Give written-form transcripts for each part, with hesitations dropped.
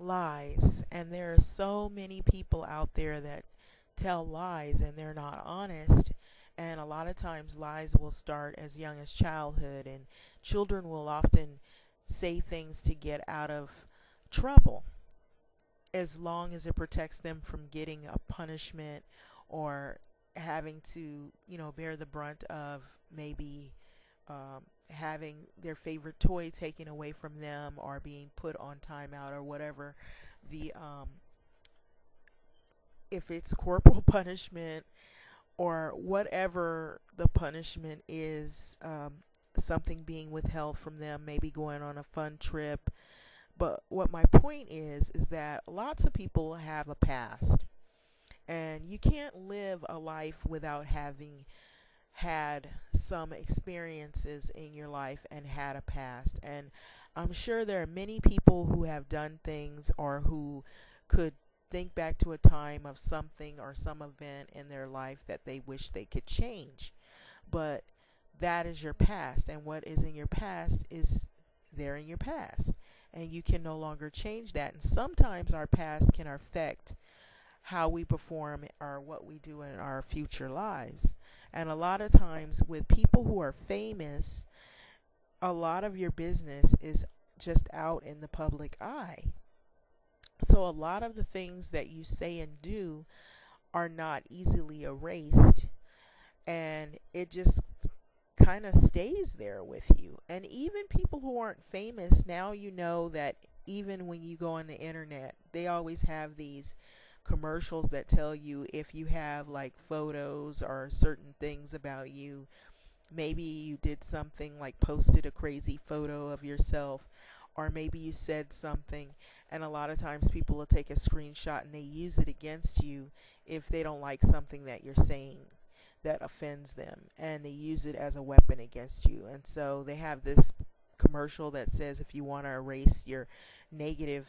lies. And there are so many people out there that tell lies and they're not honest. And a lot of times lies will start as young as childhood, and children will often say things to get out of trouble as long as it protects them from getting a punishment or having to, bear the brunt of maybe having their favorite toy taken away from them or being put on timeout or whatever the if it's corporal punishment or whatever the punishment is, something being withheld from them, maybe going on a fun trip. But what my point is that lots of people have a past, and you can't live a life without having had some experiences in your life and had a past. And I'm sure there are many people who have done things or who could think back to a time of something or some event in their life that they wish they could change. But that is your past, and what is in your past is there in your past, and you can no longer change that. And sometimes our past can affect how we perform or what we do in our future lives. And a lot of times with people who are famous, a lot of your business is just out in the public eye. So a lot of the things that you say and do are not easily erased, and it just kind of stays there with you. And even people who aren't famous, now you know that even when you go on the internet, they always have these commercials that tell you if you have like photos or certain things about you. Maybe you did something like posted a crazy photo of yourself, or maybe you said something, and a lot of times people will take a screenshot and they use it against you if they don't like something that you're saying that offends them, and they use it as a weapon against you. And so they have this commercial that says if you want to erase your negative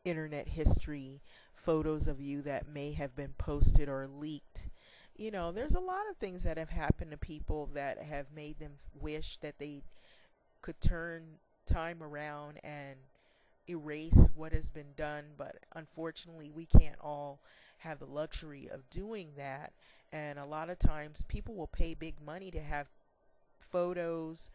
internet history, photos of you that may have been posted or leaked. There's a lot of things that have happened to people that have made them wish that they could turn time around and erase what has been done, but unfortunately we can't all have the luxury of doing that. And a lot of times people will pay big money to have photos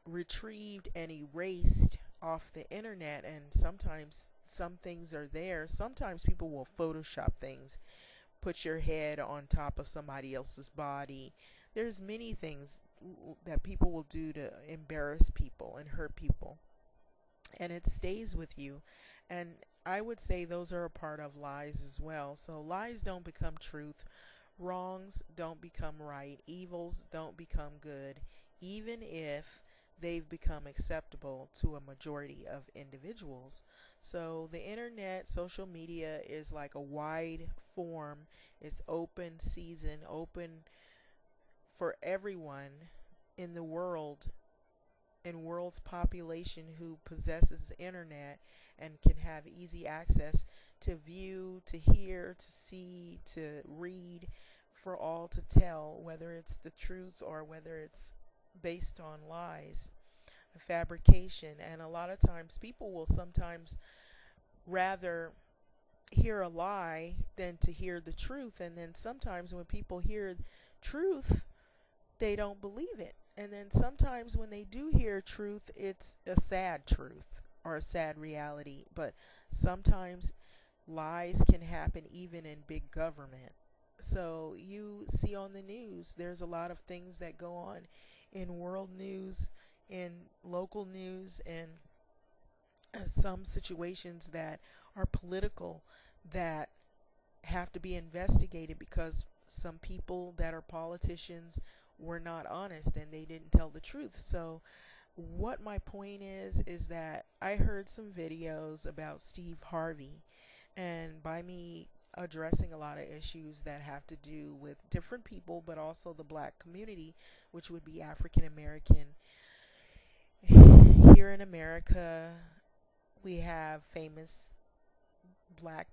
retrieved and erased off the internet, and sometimes some things are there. Sometimes people will Photoshop things, put your head on top of somebody else's body. There's many things that people will do to embarrass people and hurt people, and it stays with you. And I would say those are a part of lies as well. So lies don't become truth, wrongs don't become right, evils don't become good, even if they've become acceptable to a majority of individuals. So the internet, social media is like a wide form. It's open season, open for everyone in the world, in world's population who possesses internet and can have easy access to view, to hear, to see, to read, for all to tell, whether it's the truth or whether it's based on lies, fabrication. And a lot of times people will sometimes rather hear a lie than to hear the truth. And then sometimes when people hear truth, they don't believe it. And then sometimes when they do hear truth, it's a sad truth or a sad reality. But sometimes lies can happen even in big government. So you see on the news, there's a lot of things that go on in world news, in local news, and some situations that are political that have to be investigated because some people that are politicians were not honest and they didn't tell the truth. So what my point is that I heard some videos about Steve Harvey, and by me addressing a lot of issues that have to do with different people, but also the black community, which would be African American. Here in America, we have famous black,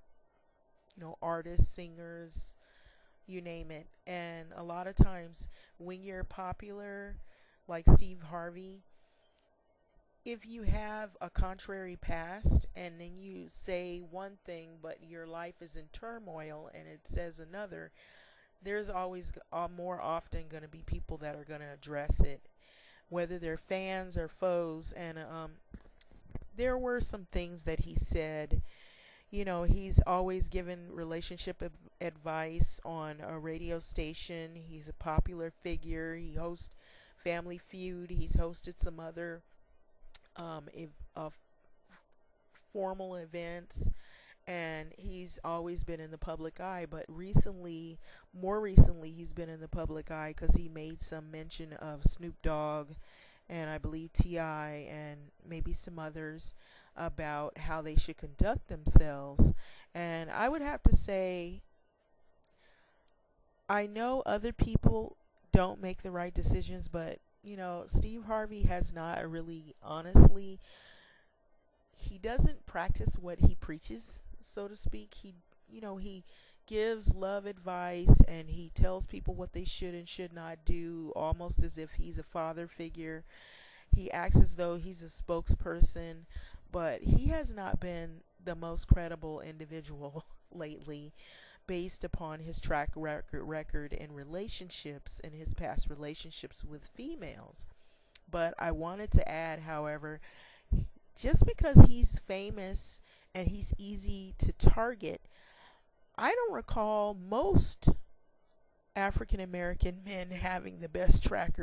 artists, singers, you name it. And a lot of times when you're popular, like Steve Harvey, if you have a contrary past and then you say one thing but your life is in turmoil and it says another, there's always more often going to be people that are going to address it, whether they're fans or foes. And there were some things that he said. You know, he's always given relationship advice on a radio station. He's a popular figure. He hosts Family Feud. He's hosted some other formal events, and he's always been in the public eye. But recently, more recently, he's been in the public eye because he made some mention of Snoop Dogg and I believe T.I. and maybe some others about how they should conduct themselves. And I would have to say, I know other people don't make the right decisions, but you know, Steve Harvey has not really, honestly, he doesn't practice what he preaches, so to speak. He gives love advice and he tells people what they should and should not do, almost as if he's a father figure. He acts as though he's a spokesperson, but he has not been the most credible individual lately, based upon his track record in relationships and his past relationships with females. But I wanted to add, however, just because he's famous and he's easy to target, I don't recall most African American men having the best track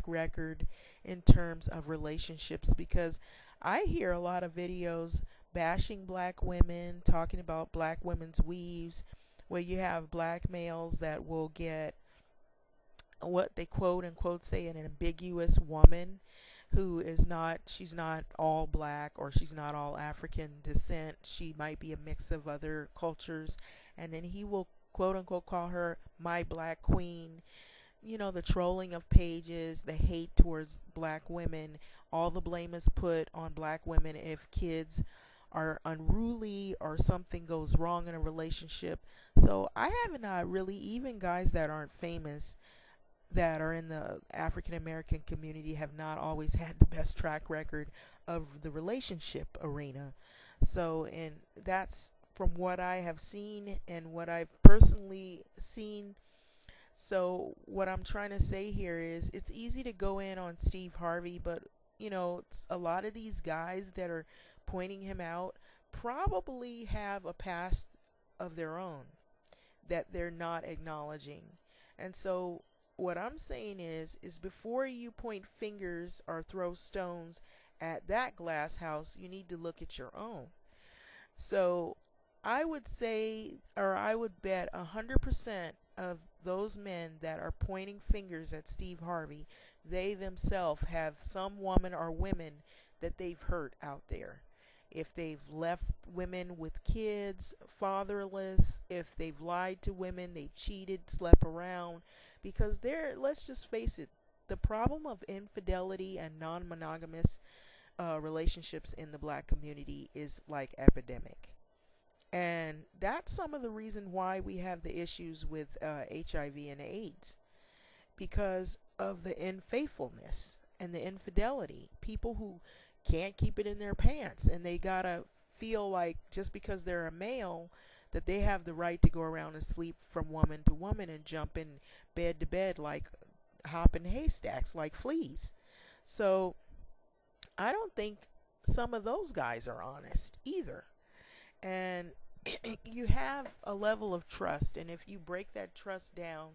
record in terms of relationships, because I hear a lot of videos bashing black women, talking about black women's weaves, where you have black males that will get what they quote unquote say an ambiguous woman who is not, she's not all black or she's not all African descent. She might be a mix of other cultures. And then he will quote unquote call her my black queen. You know, the trolling of pages, the hate towards black women, all the blame is put on black women if kids are unruly or something goes wrong in a relationship. So I have not really, even guys that aren't famous that are in the African American community have not always had the best track record of the relationship arena. So, and that's from what I have seen and what I've personally seen. So what I'm trying to say here is it's easy to go in on Steve Harvey, but you know, a lot of these guys that are pointing him out probably have a past of their own that they're not acknowledging. And so what I'm saying is before you point fingers or throw stones at that glass house, you need to look at your own. So I would say, or I would bet 100% of those men that are pointing fingers at Steve Harvey, they themselves have some woman or women that they've hurt out there. If they've left women with kids, fatherless, if they've lied to women, they've cheated, slept around, because let's just face it, the problem of infidelity and non-monogamous relationships in the black community is like epidemic. And that's some of the reason why we have the issues with HIV and AIDS, because of the unfaithfulness and the infidelity. People who can't keep it in their pants and they gotta feel like just because they're a male that they have the right to go around and sleep from woman to woman and jump in bed to bed like hopping haystacks like fleas. So I don't think some of those guys are honest either. And you have a level of trust, and if you break that trust down,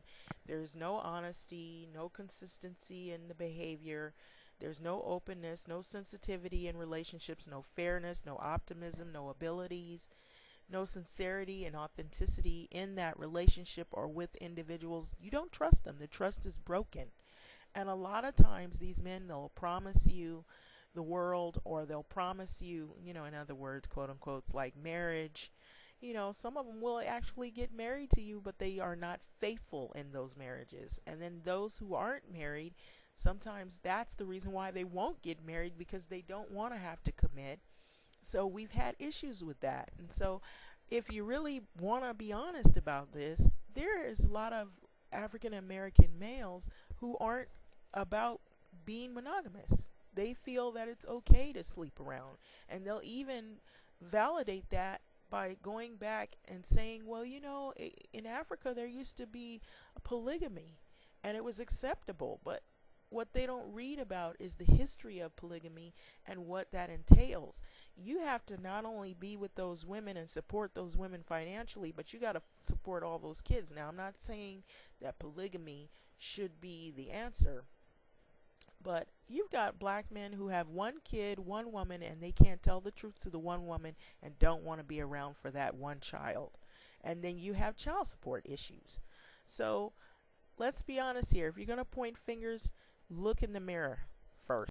there's no honesty, no consistency in the behavior, there's no openness, no sensitivity in relationships, no fairness, no optimism, no abilities, no sincerity and authenticity in that relationship or with individuals. You don't trust them. The trust is broken. And a lot of times these men, they'll promise you the world, or they'll promise you, you know, in other words, quote unquote, like marriage. You know, some of them will actually get married to you, but they are not faithful in those marriages. And then those who aren't married, sometimes that's the reason why they won't get married, because they don't want to have to commit. So we've had issues with that. And so if you really want to be honest about this, there is a lot of African American males who aren't about being monogamous. they feel that it's okay to sleep around. And they'll even validate that by going back and saying, well, you know, in Africa there used to be a polygamy and it was acceptable. But what they don't read about is the history of polygamy and what that entails. You have to not only be with those women and support those women financially, but you got to support all those kids. Now, I'm not saying that polygamy should be the answer, but you've got black men who have one kid, one woman, and they can't tell the truth to the one woman and don't want to be around for that one child. And then you have child support issues. So let's be honest here. If you're going to point fingers, look in the mirror.